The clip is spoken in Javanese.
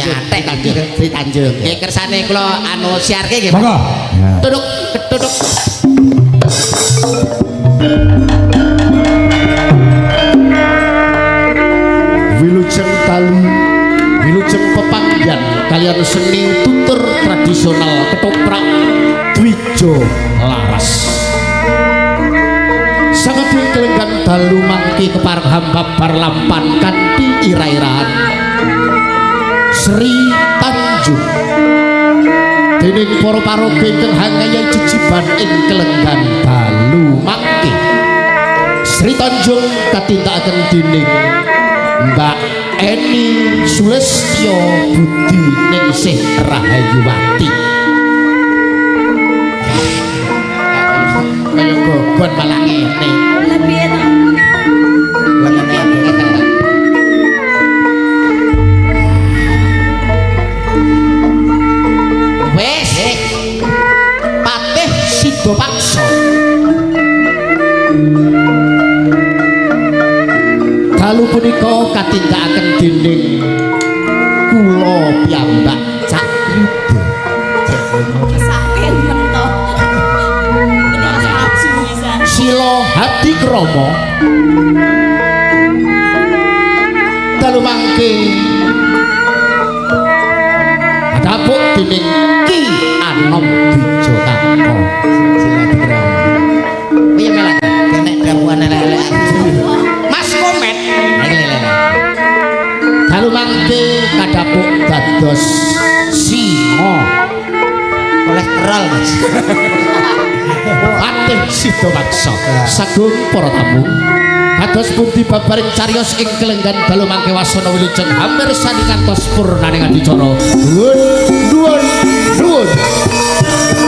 nyatek Sri Tanjung. Nggih kersane kula anu siarke nggih. Monggo. Duduk, duduk. Wilujeng dalu, wilujeng pepanggian kalian seni tutur tradisional ketoprak Dwijo Laras. Sangat kelenggan dalu mangki kepareng hamba parlampan kanthi ira-iraan Sri Tanjung. Dening para paraga ingkang hangaya jejiban ing kelenggan dalu mangki Sri Tanjung katindakaken dening Mbak Eni Sulestyo Budi Ningsih Rahayuwati. Kaya gogon malah ngene. Piye to? Wonten iki. Wes Patih Sidapaksa. Dalu punika katindakaken dening kula piyambak Cak Yuda. Saking mentok. Sila Hadi Krama dalu mangke dapuk dening Ki Anom Wijotako. Sila Hadi Krama. Piye melat? Kenek dawuhan elek-elek. Mas Komet. Dalu mangke kadapuk dados singa kolesterol Mas. Patih Sidapaksa sagung para tamu kados pundi babaring cariyos ing kelenggan dalu mangke wasana wilujeng hampir sani kantos purnaning adicara.